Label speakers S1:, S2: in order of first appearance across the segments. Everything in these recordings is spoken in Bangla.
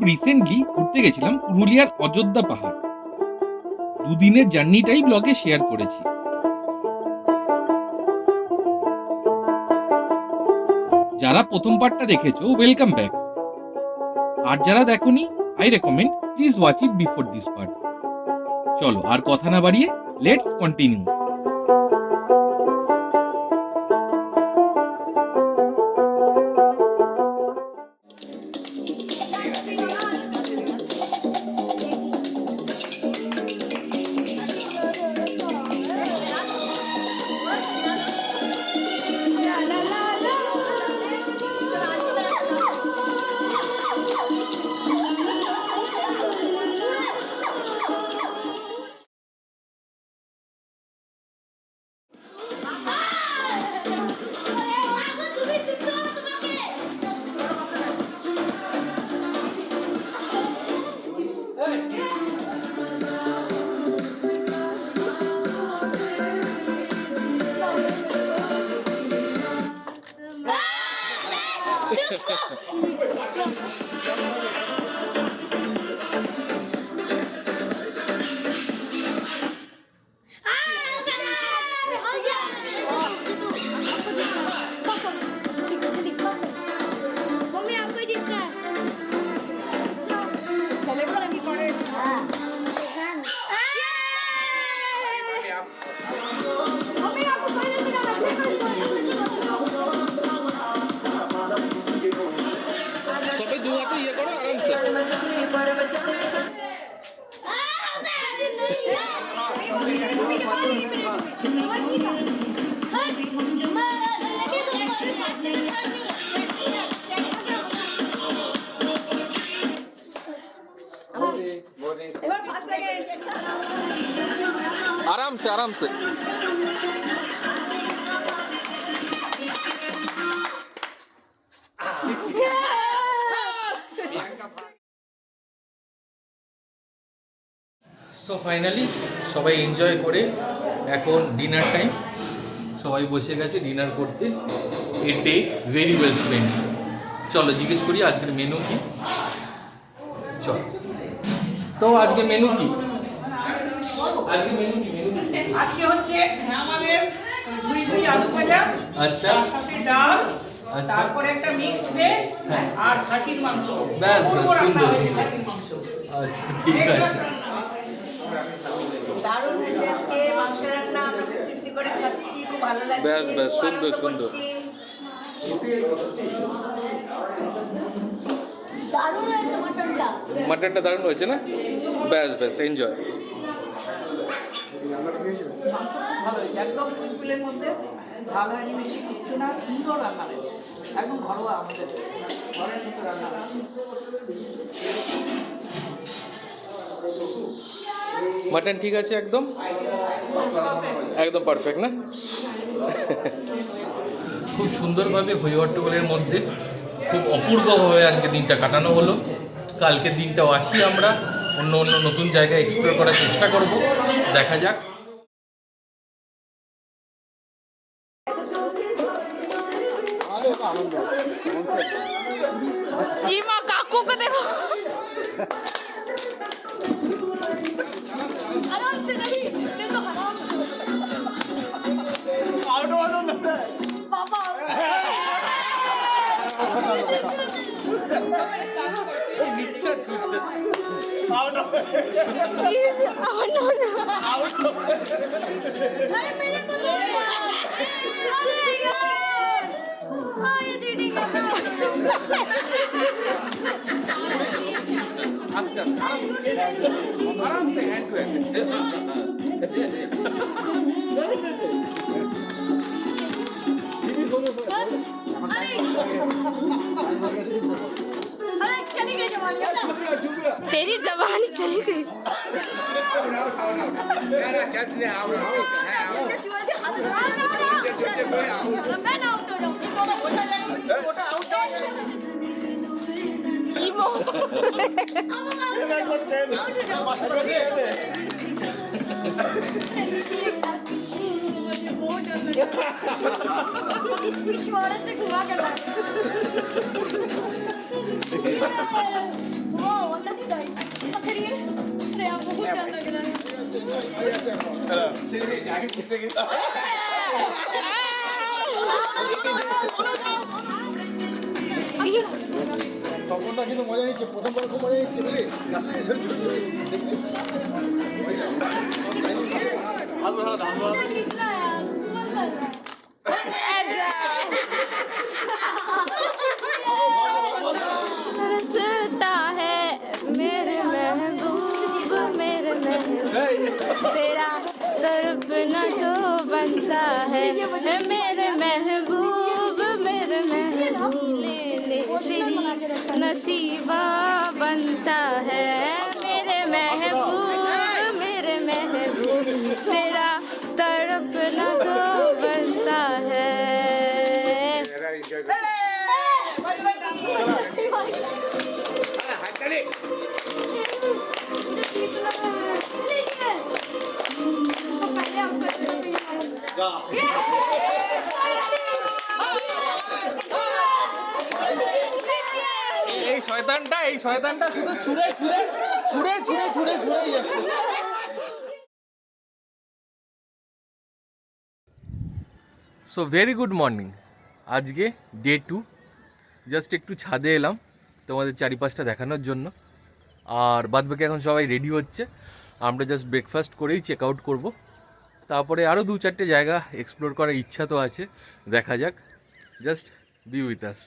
S1: রিসেন্টলি ঘুরতে গেছিলাম পুরুলিয়ার অযোধ্যা পাহাড়। দুদিনের জার্নিটাই ব্লগে শেয়ার করেছি। যারা প্রথম পার্টটা দেখেছো ওয়েলকাম ব্যাক, আর যারা দেখোনি I recommend please watch it before this part. চলো আর কথা না বাড়িয়ে লেটস কন্টিনিউ। সবাই দু হাতে ইয়ে করো আরামসে। আরামসে আরামসে। সো ফাইনালি সবাই এনজয় করে এখন ডিনার টাইম, সবাই বসে গেছে ডিনার করতে। A day very well spend. চলো জিজ্ঞেস করি আজকের মেনু কি। চল তো আজকে মেনু কি? আজকে মেনু কি?
S2: আজকে হচ্ছে আমাদের ঝুড়ি ঝুড়ি আলু ভাজা,
S1: আচ্ছা,
S2: তার সাথে ডাল,
S1: আচ্ছা,
S2: তারপরে একটা মিক্সড ভেজ আর খাসির মাংস।
S1: ব্যাস ব্যাস,
S2: পুরো রান্না
S1: সুন্দর
S2: হয়েছে
S1: সুন্দর।
S2: খাসির মাংস।
S1: আচ্ছা ঠিক আছে।
S3: দারুণ হয়েছে আজকে মাংস রান্না, আমরা খুব তৃপ্তি করে খাচ্ছি, খুব ভালো লাগছে।
S1: ব্যাস ব্যাস,
S3: খুব
S1: সুন্দর
S3: আনন্দ
S1: সুন্দর।
S3: করছি।
S4: দারুণ হয়েছে মাটনটা।
S1: মাটনটা দারুণ হয়েছে না? ব্যাস ব্যাস, এনজয়।
S2: মাংস খুব ভালো হয়েছে, একদম সিম্পলের মধ্যে, ভালো হয়নি বেশি কিচ্ছু না, সুন্দর রান্না হয়েছে, একদম ঘরোয়া আমাদের ঘরের মতো রান্না হয়েছে।
S1: মাটন ঠিক আছে একদম একদম পারফেক্ট না? খুব সুন্দরভাবে হই হট্টগোলের মধ্যে খুব অপূর্বভাবে আজকে দিনটা কাটানো হলো। কালকের দিনটাও আছি আমরা অন্য অন্য নতুন জায়গায় এক্সপ্লোর করার চেষ্টা করব, দেখা যাক।
S4: ইমা কাকুকে দেখো, आराम से नहीं, ये तो हराम से। पापा अरे मेरे को दो यार, अरे यार, हाँ ये चीटिंग है।
S1: আস্তে আস্তে আরামসে হ্যান্ড টু হ্যান্ড।
S4: अरे चली गई जवानी, तेरी जवानी चली गई। मैं ना आउट हो जाऊँ। पिछवाड़े से घुमा कर what a style. अरे यार बहुत डर लग रहा है
S5: তখনটা কিন্তু মজা নিচ্ছে, প্রথমবার খুব মজা নিচ্ছে বুঝলি, দেখবি
S4: कितना यार कौन कर रहा है तरसता है मेरे महबूब मेरे महबूब तेरा तड़पना तो बनता है मेरे महबूब मेरे महबूब लेने तेरी नसीबा बनता है मेरे महबूब तेरा तड़पना तो बनता है
S1: এই শয়তানটা শুধু ছুঁড়ে যাচ্ছে। So very good morning. আজকে ডে 2, জাস্ট একটু ছাদে এলাম তোমাদের চারিপাশটা দেখানোর জন্য। আর বাদবাকি এখন সবাই রেডি হচ্ছে, আমরা জাস্ট ব্রেকফাস্ট করেই চেক আউট করবো। তারপরে আরও 2-4টে জায়গা এক্সপ্লোর করার ইচ্ছা তো আছে, দেখা যাক। Just be with us.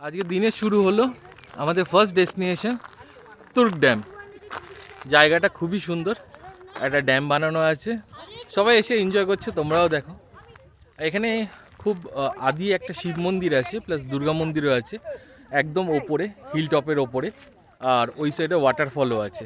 S1: আজকে দিনের শুরু হলো আমাদের ফার্স্ট ডেস্টিনেশন তুর্ক ড্যাম। জায়গাটা খুবই সুন্দর, একটা ড্যাম বানানো আছে, সবাই এসে এনজয় করছে, তোমরাও দেখো। এখানে খুব আদি একটা শিব মন্দির আছে, প্লাস দুর্গা মন্দিরও আছে একদম ওপরে, হিল টপের ওপরে। আর ওই সাইডে ওয়াটারফলও আছে।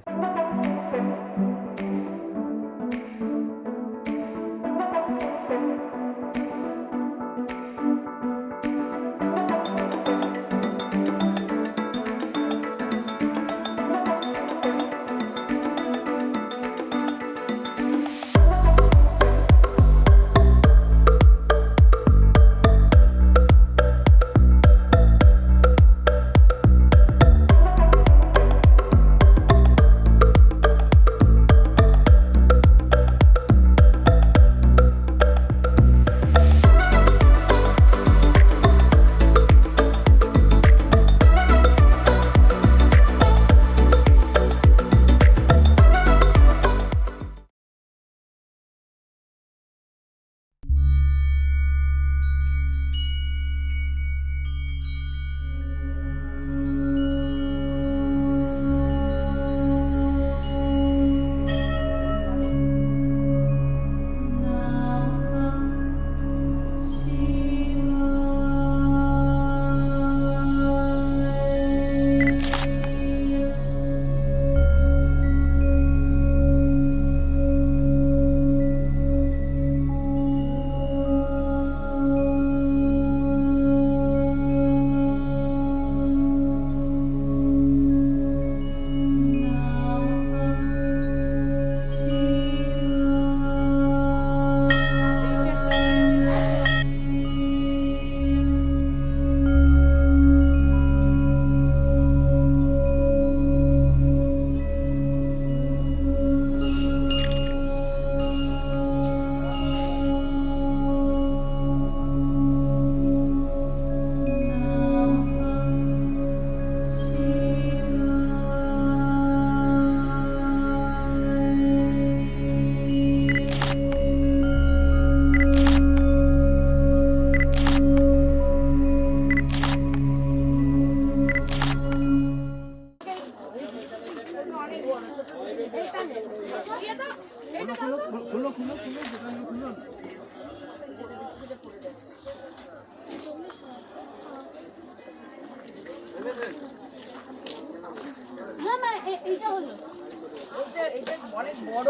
S2: অনেক বড়।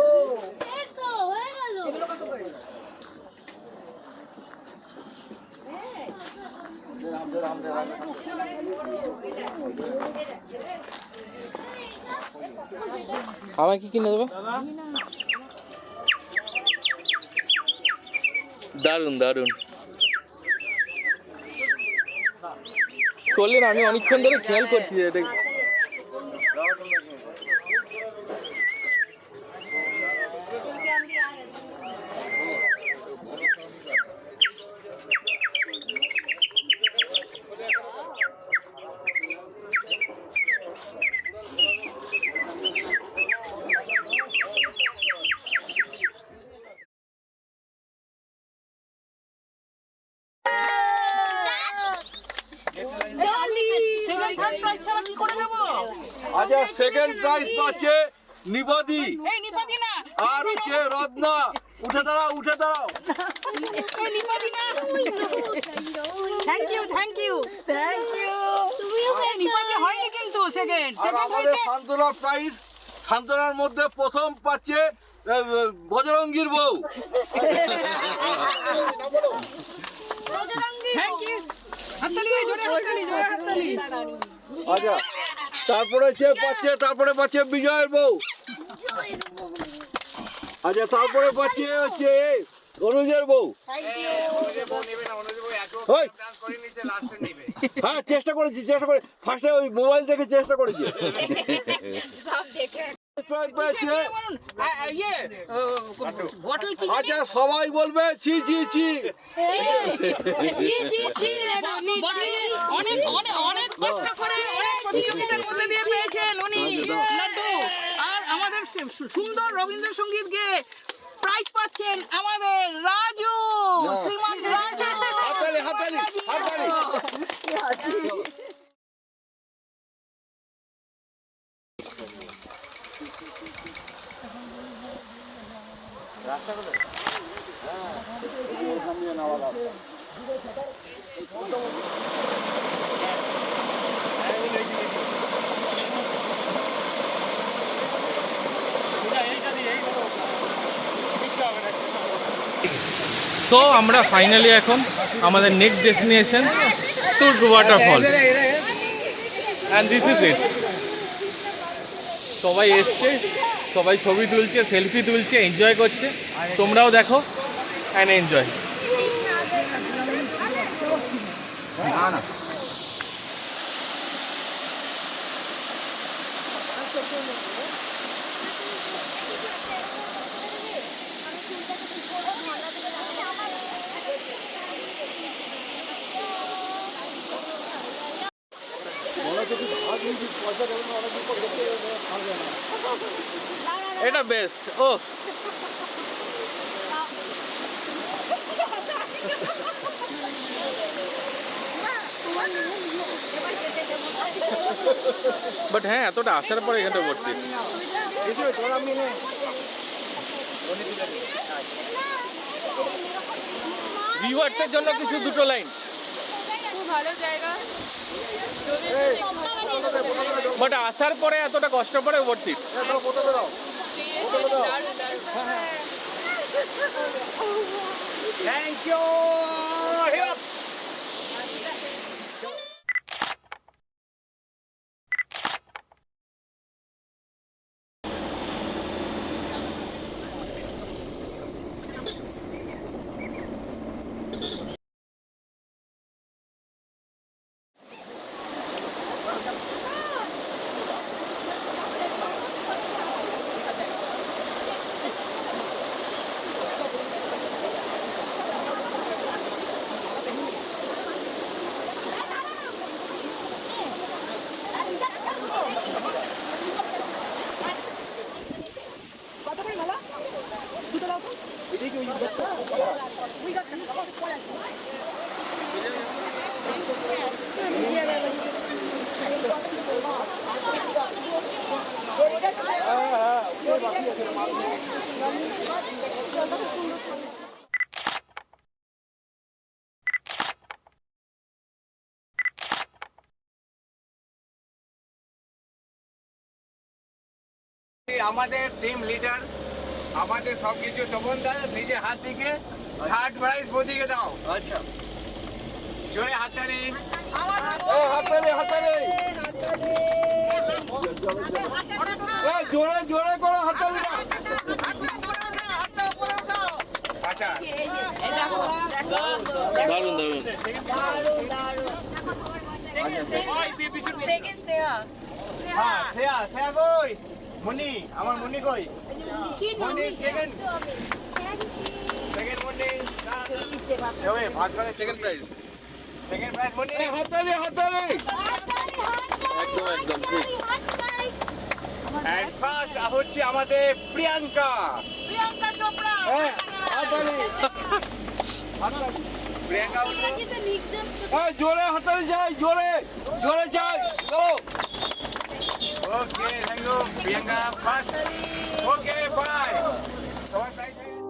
S4: এই তো হয়ে গেল।
S2: এগুলো কত করে?
S1: আমায় কি কিনে দেবে? দারুন দারুন করলেন। আমি অনেকক্ষণ ধরে খেয়াল করছি যে এটা
S2: সেকেন্ড থার্ড প্রাইজ ছাড়া কি করে দেবো?
S6: আচ্ছা সেকেন্ড প্রাইজ পাচ্ছে নিবাদি
S2: এই নিপাতি না,
S6: আর হচ্ছে রত্না। উঠে দাঁড়াও উঠে দাঁড়াও।
S2: এই নিপাতি না। Thank you thank you thank you. নিপাতি হয়নি কিন্তু সেকেন্ড
S6: আর
S2: সেকেন্ড
S6: আমাদের
S2: হয়েছে।
S6: সান্ত্বনা প্রাইজ, সান্ত্বনার মধ্যে প্রথম পাচ্ছে বজরঙ্গীর বউ।
S2: Thank you. হাততালি জোরে হাততালি জোরে হাততালি।
S6: আচ্ছা তারপরে পাচ্ছে বিজয়ের বউ। আচ্ছা তারপরে পাচ্ছে হচ্ছে অনুজের বউ। ওই, হ্যাঁ চেষ্টা করেছি ফার্স্টে ওই মোবাইল দেখে চেষ্টা করেছি।
S2: বটল কি?
S6: আচ্ছা সবাই বলবে ছি ছি ছি।
S2: অনেক অনেক অনেক কষ্ট করে অনেক প্রতিযোগিতার মধ্যে দিয়ে পেয়েছেন উনি লাড্ডু। আর আমাদের সুন্দর রবীন্দ্রসঙ্গীত গেয়ে প্রাইজ পাচ্ছেন আমাদের রাজু, শ্রীমান রাজু।
S6: হাততালি হাততালি হাততালি।
S1: সো আমরা ফাইনালি এখন আমাদের next destination Turk waterfall, and this is it. সবাই এসছে, সবাই ছবি তুলছে, সেলফি তুলছে, এনজয় করছে। তোমরাও দেখো অ্যান্ড এনজয়। এটা বেস্ট। ও বাট হ্যাঁ, এতটা আসার পরে এখানটা ভর্তি। ভিউয়ার্সের জন্য কিছু দুটো লাইন।
S7: খুব ভালো জায়গা,
S1: বাট আসার পরে এতটা কষ্ট পরে ভর্তি।
S6: Thank you. আমাদের টিম লিডার, আমাদের সব কিছু তপনদা নিজে হাত দিকে থার্ড প্রাইজ মোদিকে দাও। আচ্ছা, জোরে হাততালি, হাততালি হাততালি, জোরে জোরে করো হাততালিটা। আচ্ছা,
S1: দারুণ দারুণ।
S7: Second Sneha.
S6: হ্যাঁ শ্রেয়া, শ্রেয়া কই? মুন্নি, আমার মুন্নি কই? Munni second, second Munni. জোরে ভাগ করে
S1: second prize.
S6: Second prize Munni. হাততালি হাততালি।
S1: একদম একদম ঠিক।
S6: এন্ড ফার্স্ট হচ্ছে আমাদের প্রিয়াঙ্কা।
S2: প্রিয়াঙ্কা চোপড়া।
S6: হ্যাঁ, হাততালি হাততালি। প্রিয়াঙ্কা উঠলো। এই জোরে হাততালি যাই, জোরে জোরে যাই, চলো। Okay, thank you Priyanka first. Okay, bye. সবার প্রাইজ হয়ে গেছে।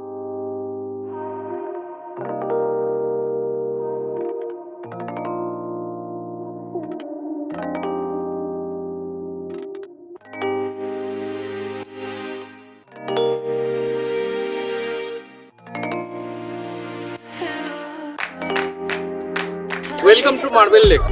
S1: Welcome to marble lake.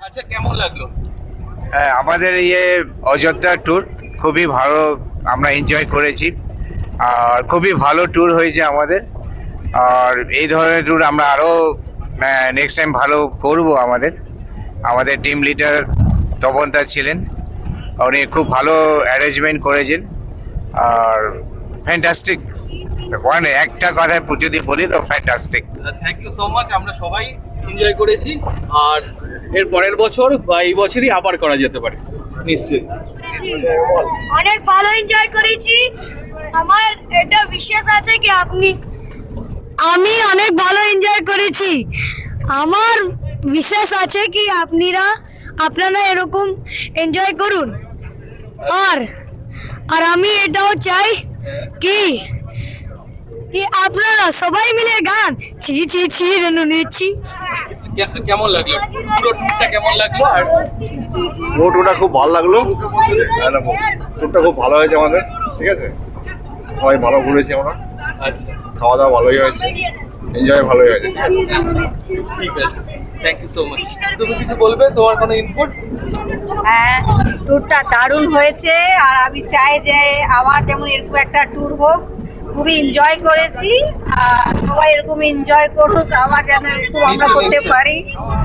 S1: আচ্ছা, কেমন লাগলো?
S6: হ্যাঁ, আমাদের অযোধ্যা ট্যুর খুবই ভালো, আমরা এনজয় করেছি। আর খুবই ভালো ট্যুর হয়েছে আমাদের। আর এই ধরনের ট্যুর আমরা আরও নেক্সট টাইম ভালো করব। আমাদের টিম লিডার তপনদা ছিলেন, উনি খুব ভালো অ্যারেঞ্জমেন্ট করেছেন। আর ফ্যান্টাস্টিক, মানে একটা কথায় যদি বলি তো fantastic.
S1: Thank you so much. আমরা সবাই এনজয় করেছি, আর এর পরের বছর বা এই বছরই আবার করা যেতে পারে নিশ্চয়ই।
S4: অনেক ভালো এনজয় করেছি। আমার এটা বিশেষ আছে কি আমি অনেক ভালো এনজয় করেছি। আমার বিশেষ আছে কি আপনারা এরকম এনজয় করুন। আর আমি এটাও চাই কি আপনারা সবাই মিলে গান ছি ছি ছি রেনু নিচ্ছি।
S1: কেমন লাগলো পুরো ট্যুরটা? কেমন লাগলো? আর
S5: টুরটা খুব ভালো লাগলো, টুরটা খুব ভালো হয়েছে আমাদের, ঠিক আছে, সবাই ভালো ঘুরেছি আমরা।
S1: আচ্ছা,
S5: খাওয়া দাওয়া ভালোই হয়েছে, এনজয় ভালোই হয়েছে।
S1: ঠিক আছে, থ্যাংক ইউ সো মাচ। তুমি কিছু বলবে, তোমার কোনো ইনপুট?
S3: হ্যাঁ, ট্যুরটা দারুণ হয়েছে আর আমি চাই যে আবার যেমন এরকম একটা ট্যুর হোক। খুবই এনজয় করেছি আর সবাই এরকম এনজয় করুক, আবার যেন এরকম আমরা করতে পারি।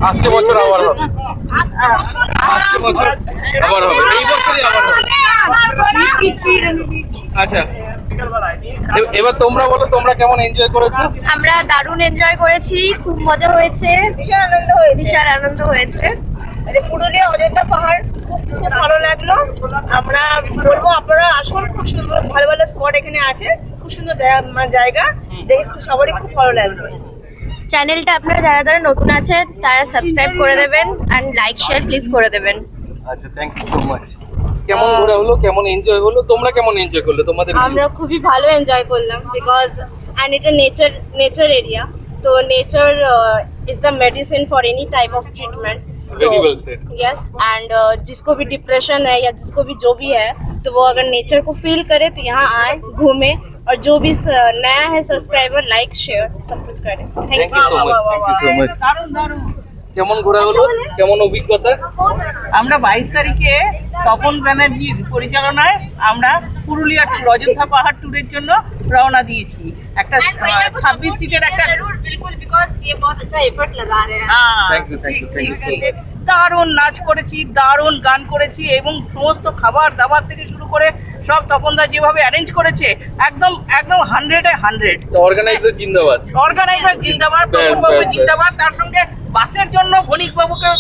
S1: আসছে বছর আবার হবে, আসছে বছর আবার হবে, এই বছরই আবার হবে। আচ্ছা, এবার তোমরা বলো, তোমরা কেমন এনজয় করেছো?
S4: আমরা দারুণ এনজয় করেছি, খুব মজা হয়েছে,
S3: ভীষণ আনন্দ হয়েছে।
S4: বিশাল আনন্দ হয়েছে।
S3: মানে পুরুলিয়া অযোধ্যা পাহাড় খুব খুব ভালো লাগলো। আমরা বলবো আপনারা আসুন, খুব সুন্দর ভালো ভালো স্পট এখানে আছে, খুব সুন্দর মানে জায়গা দেখে সবারই খুব ভালো লাগলো।
S4: চ্যানেলটা আপনারা যারা যারা নতুন আছে তারা সাবস্ক্রাইব করে দেবেন অ্যান্ড লাইক শেয়ার প্লিজ করে দেবেন।
S1: আচ্ছা, থ্যাংক ইউ সো মাচ। কেমন ঘোরা হলো, কেমন এনজয় হলো, তোমরা কেমন এনজয় করলে তোমাদের?
S7: আমরা খুবই ভালো এনজয় করলাম বিকজ অ্যান্ড এটা নেচার এরিয়া, তো nature is the medicine for any type of treatment.
S1: Very well said.
S7: Yes, and जिसको भी डिप्रेशन है या जिसको भी जो भी है, तो वो अगर नेचर को फील करे तो यहाँ आए, घूमे, और जो भी नया है सब्सक्राइबर लाइक शेयर सब कुछ करें।
S1: Thank you so much, thank you so much.
S2: দারুণ দারুণ।
S1: কেমন ঘোরা হলো, কেমন অভিজ্ঞতা?
S2: আমরা 22 তারিখে তপন ব্যানার্জির পরিচালনায় আমরা পুরুলিয়া ট্যুর অযোধ্যা পাহাড় ট্যুরের জন্য রওনা দিয়েছি। একটা 26 সিটের একটা
S7: बिल्कुल बिकॉज ये बहुत अच्छा एफर्ट लगा रहे हैं।
S1: Thank you, thank you, thank you so
S2: ঠিক আছে। দারুণ নাচ করেছি, দারুণ গান করেছি এবং সমস্ত খাবার দাবার থেকে শুরু করে সব তপনদা যেভাবে অ্যারেঞ্জ করেছে একদম একদম 100-এ 100।
S1: অর্গানাইজার জিন্দাবাদ।
S2: অর্গানাইজার জিন্দাবাদ,
S1: ব্যাস,
S2: তপনবাবু
S1: ব্যাস,
S2: জিন্দাবাদ, তার সঙ্গে বাসের জন্য বণিক বাবুকে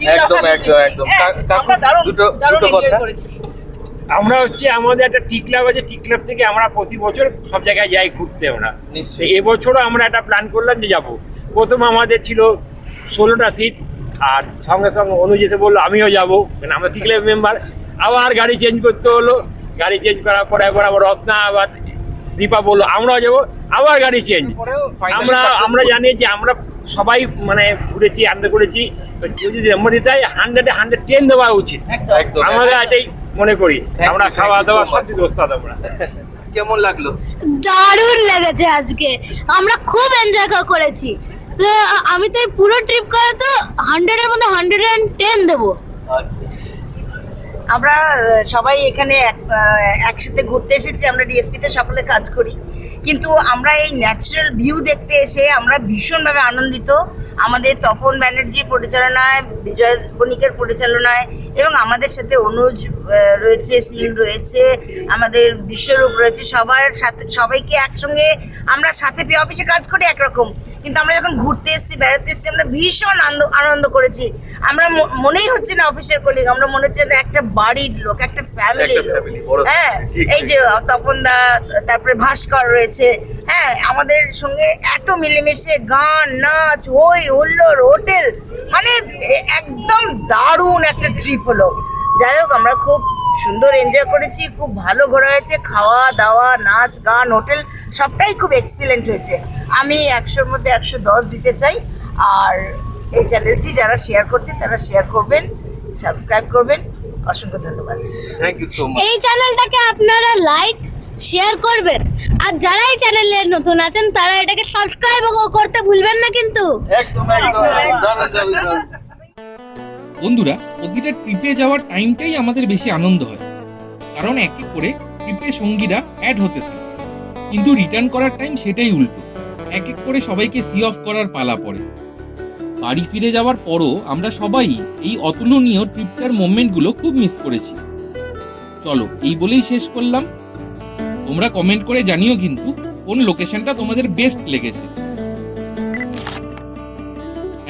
S2: জিন্দাবাদ।
S1: একদম, একদম, একদম।
S2: হ্যাঁ,
S1: কাকু,
S2: আমরা দারুণ
S1: দুটো
S2: এনজয়
S1: কথা।
S2: করেছি।
S8: আমরা হচ্ছে আমাদের একটা টি ক্লাব আছে, টি ক্লাব থেকে আমরা প্রতি বছর সব জায়গায় যাই ঘুরতে। আমরা
S1: নিশ্চয়ই।
S8: তো এবছরও আমরা একটা প্ল্যান করলাম যে যাবো। প্রথম আমাদের ছিল 16টা সিট, আর সঙ্গে সঙ্গে অনুজ এসে বললো আমিও যাবো, মানে আমরা টি ক্লাব মেম্বার। আবার গাড়ি চেঞ্জ করতে হলো, গাড়ি চেঞ্জ করার পরে আবার রত্না আবার দীপা বললো আমরাও যাবো, আবার গাড়ি চেঞ্জ। আমরা জানি যে আমরা সবাই মানে ঘুরেছি, আনন্দ করেছি, তো কেউ যদি নম্বর দিতে হয় 100-এ 110 দেওয়া উচিত।
S1: একদম,
S8: আমরা এটাই মনে করি।
S1: you,
S8: আমরা
S1: thank
S8: খাওয়া
S1: you so
S8: দাওয়া
S1: much.
S8: সব কিছু ওস্তাদ আমরা।
S1: কেমন লাগলো?
S4: দারুণ লেগেছে আজকে, আমরা খুব এনজয় করেছি। তো আমি তো এই পুরো ট্রিপ করে তো 100-এর মধ্যে 110 দেবো।
S1: আচ্ছা,
S3: আমরা সবাই এখানে একসাথে ঘুরতে এসেছি। আমরা ডিএসপিতে সকলে কাজ করি, কিন্তু আমরা এই ন্যাচারাল ভিউ দেখতে এসে আমরা ভীষণভাবে আনন্দিত। আমাদের তপন ব্যানার্জির পরিচালনায়, বিজয় বণিকের পরিচালনায় এবং আমাদের সাথে অনুজ রয়েছে, সিং রয়েছে, আমাদের বিশ্বরূপ রয়েছে, সবার সাথে সবাইকে একসঙ্গে আমরা সাথে পেয়ে অফিসে কাজ করি একরকম, কিন্তু আমরা যখন ঘুরতে এসেছি, বেড়াতে এসেছি, আমরা ভীষণ আনন্দ করেছি। আমরা মনেই হচ্ছে না অফিসের কলিগ, আমরা মনে হচ্ছে না একটা বাড়ির লোক, একটা ফ্যামিলির লোক।
S1: family, বড়
S3: হ্যাঁ, এই যে তপনদা, তারপরে ভাস্কর রয়েছে, হ্যাঁ, আমাদের সঙ্গে এত মিলেমিশে গান, নাচ, হই হুল্লোড়, হোটেল, মানে একদম দারুণ একটা ট্রিপ হলো। যাই হোক, আমরা খুব সুন্দর এনজয় করেছি, খুব ভালো ঘোরা হয়েছে, খাওয়া দাওয়া, নাচ গান, হোটেল সবটাই খুব এক্সিলেন্ট হয়েছে। আমি 100-এর মধ্যে 110 দিতে চাই। আর এই চ্যানেলটি যারা শেয়ার করছে তারা শেয়ার করবেন, সাবস্ক্রাইব করবেন। অসংখ্য ধন্যবাদ।
S1: Thank you so much.
S4: এই চ্যানেলটাকে আপনারা লাইক শেয়ার করবেন, আর যারা এই চ্যানেলে নতুন আছেন তারা এটাকে সাবস্ক্রাইব করতে ভুলবেন না কিন্তু।
S1: একদম, একদম, দারুণ, দারুণ, দারুণ। বন্ধুরা, প্রতিটা ট্রিপে যাওয়ার টাইমটাই আমাদের বেশি আনন্দ হয়, কারণ এক এক করে ট্রিপে সঙ্গীরা অ্যাড হতে থাকে, কিন্তু রিটার্ন করার টাইম সেটাই উল্টো, এক এক করে সবাইকে সি অফ করার পালা পড়ে। বাড়ি ফিরে যাওয়ার পরও আমরা সবাই এই অতুলনীয় ট্রিপটার মোমেন্টগুলো খুব মিস করেছি। চলো, এই বলেই শেষ করলাম। তোমরা কমেন্ট করে জানিও কিন্তু কোন লোকেশনটা তোমাদের বেস্ট লেগেছে।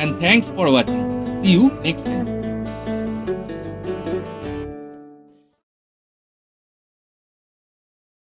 S1: And thanks for watching. See you next time.